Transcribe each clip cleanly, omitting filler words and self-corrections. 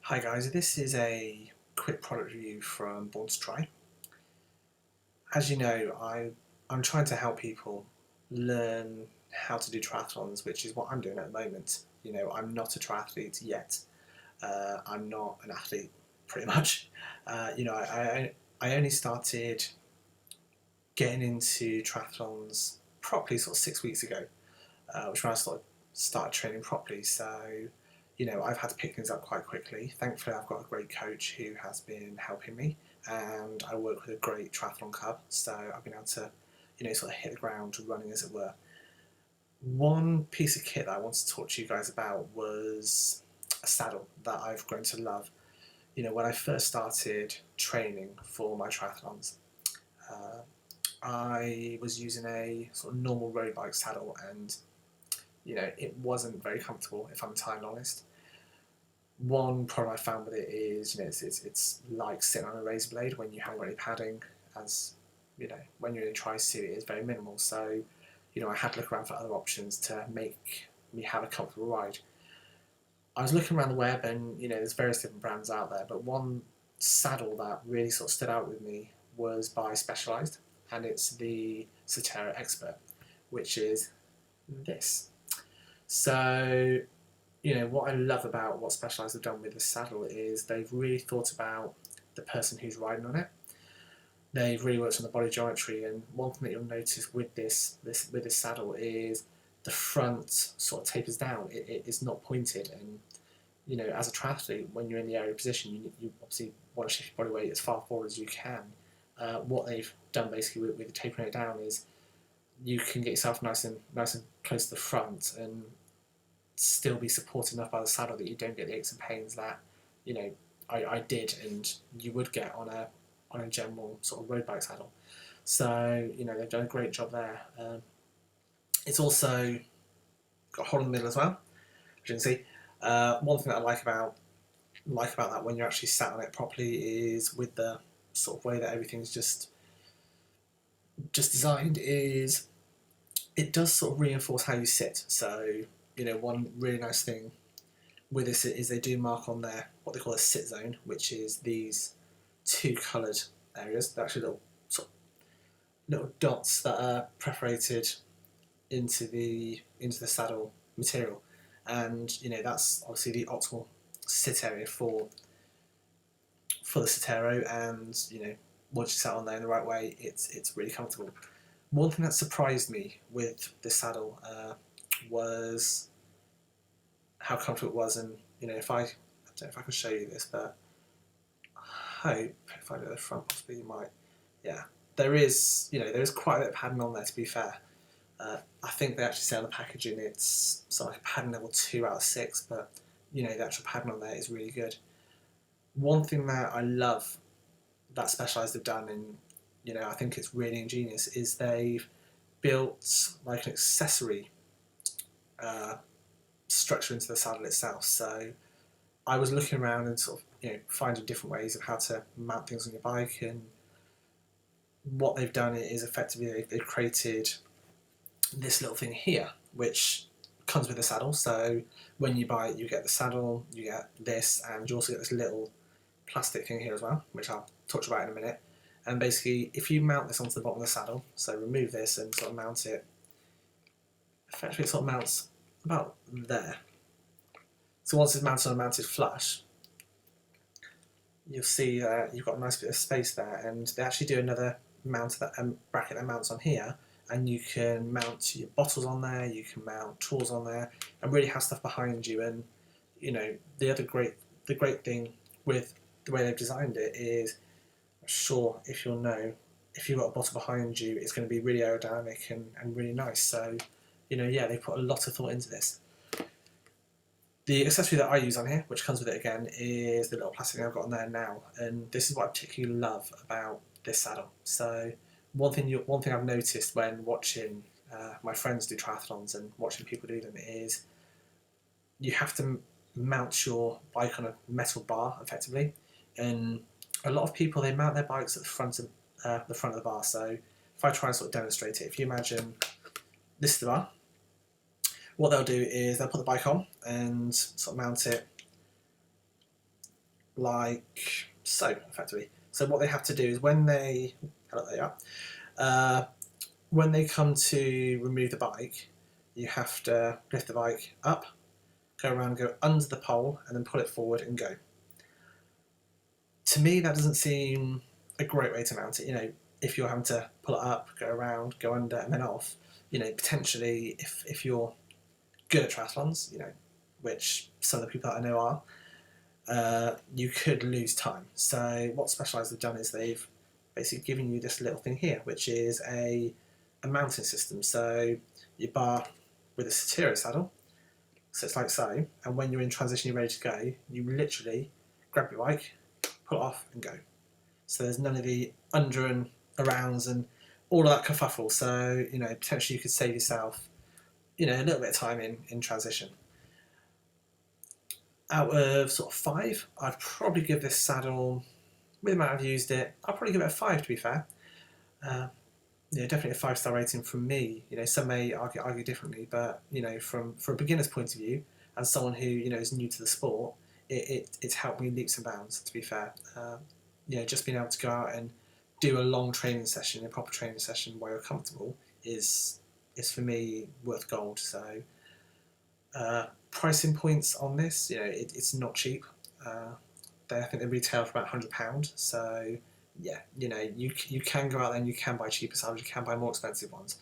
Hi guys, this is a quick product review from Born to Try. As you know, I'm trying to help people learn how to do triathlons, which is what I'm doing at the moment. You know, I'm not a triathlete yet. I'm not an athlete, pretty much. I only started getting into triathlons properly sort of 6 weeks ago, which when I started training properly. So, you know, I've had to pick things up quite quickly. Thankfully, I've got a great coach who has been helping me, and I work with a great triathlon club, so I've been able to, you know, sort of hit the ground running, as it were. One piece of kit that I wanted to talk to you guys about was a saddle that I've grown to love. You know, when I first started training for my triathlons, uh, I was using a sort of normal road bike saddle, and you know, it wasn't very comfortable, if I'm entirely honest. One problem I found with it is, you know, it's like sitting on a razor blade when you haven't got any padding. As you know, when you're in a tri-suit, it is very minimal. So, you know, I had to look around for other options to make me have a comfortable ride. I was looking around the web, and you know, there's various different brands out there, but one saddle that really sort of stood out with me was by Specialized, and it's the Sitero Expert, which is this. So, you know, what I love about what Specialized have done with the saddle is they've really thought about the person who's riding on it. They've really worked on the body geometry, and one thing that you'll notice with this saddle is the front sort of tapers down. It is not pointed, and you know, as a triathlete, when you're in the aerial position, you obviously want to shift your body weight as far forward as you can. What they've done basically with tapering it down is you can get yourself nice and close to the front, and still be supported enough by the saddle that you don't get the aches and pains that, you know, I did and you would get on a general sort of road bike saddle. So, you know, they've done a great job there. It's also got a hole in the middle as well, as you can see. One thing that I like about that when you're actually sat on it properly is with the sort of way that everything's just designed is it does sort of reinforce how you sit. So, you know, one really nice thing with this is they do mark on there what they call a sit zone, which is these two coloured areas. They're actually little dots that are perforated into the saddle material, and you know, that's obviously the optimal sit area for the Sitero. And you know, once you sat on there in the right way, it's really comfortable. One thing that surprised me with the saddle was how comfortable it was, and you know, I don't know if I can show you this, but I hope if I do the front, possibly you might. Yeah, there is, you know, there is quite a bit of padding on there. To be fair, I think they actually say on the packaging it's sort of like a padding level 2 out of 6, but you know, the actual padding on there is really good. One thing that I love that Specialized have done, and you know, I think it's really ingenious, is they've built like an accessory uh, structure into the saddle itself. So I was looking around and sort of, you know, finding different ways of how to mount things on your bike, and what they've done is effectively they've created this little thing here, which comes with the saddle. So when you buy it, you get the saddle, you get this, and you also get this little plastic thing here as well, which I'll touch about in a minute. And basically, if you mount this onto the bottom of the saddle, so remove this and sort of mount it, effectively it sort of mounts about there. So once it's mounted on a mounted flush, you'll see you've got a nice bit of space there, and they actually do another mount that bracket that mounts on here, and you can mount your bottles on there, you can mount tools on there, and really have stuff behind you. And you know, the great thing with the way they've designed it is, sure, if you'll know, if you've got a bottle behind you, it's going to be really aerodynamic and really nice. So, you know, yeah, they put a lot of thought into this. The accessory that I use on here, which comes with it again, is the little plastic thing I've got on there now, and this is what I particularly love about this saddle. So one thing I've noticed when watching my friends do triathlons and watching people do them is you have to mount your bike on a metal bar effectively, and a lot of people, they mount their bikes at the front of the bar. So if I try and sort of demonstrate it, if you imagine this is the bar, what they'll do is they'll put the bike on and sort of mount it like so, effectively. So what they have to do is when they, hello, there you are, when they come to remove the bike, you have to lift the bike up, go around, go under the pole, and then pull it forward and go. To me, that doesn't seem a great way to mount it. You know, if you're having to pull it up, go around, go under, and then off, you know, potentially if you're good at triathlons, you know, which some of the people that I know are, you could lose time. So what Specialized have done is they've basically given you this little thing here, which is a mounting system. So your bar with a Sitero saddle, so it's like so, and when you're in transition, you're ready to go, you literally grab your bike, pull it off and go. So there's none of the under and arounds and all of that kerfuffle. So, you know, potentially you could save yourself, you know, a little bit of time in transition. Out of sort of 5, I'd probably give this saddle, with the amount I've used it, I'd probably give it a 5 to be fair. You know, definitely a 5-star rating from me. You know, some may argue differently, but you know, from a beginner's point of view, and someone who, you know, is new to the sport, it's helped me leaps and bounds. To be fair, you know, just being able to go out and do a long training session, a proper training session where you're comfortable, is for me worth gold. So, pricing points on this, you know, it's not cheap. I think they retail for about £100. So yeah, you know, you can go out there and you can buy cheaper saddles, you can buy more expensive ones.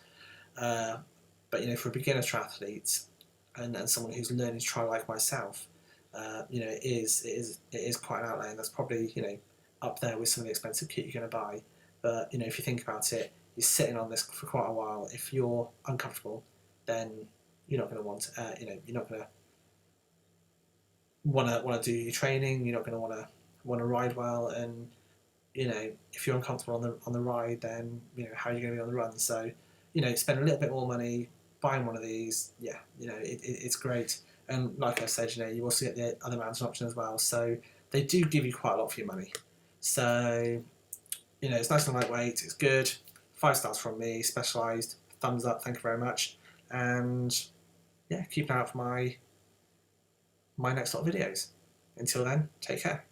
But you know, for a beginner triathlete and someone who's learning to try like myself, you know, it is quite an outlay, and that's probably, you know, up there with some of the expensive kit you're going to buy. But you know, if you think about it, you're sitting on this for quite a while. If you're uncomfortable, then you're not going to want, you know, you're not going to want to do your training. You're not going to want to ride well, and you know, if you're uncomfortable on the ride, then you know, how are you going to be on the run? So, you know, spend a little bit more money buying one of these. Yeah, you know, it's great. And like I said, you know, you also get the other mountain option as well. So they do give you quite a lot for your money. So, you know, it's nice and lightweight. It's good. 5 stars from me. Specialized. Thumbs up. Thank you very much. And yeah, keep an eye out for my next lot of videos. Until then, take care.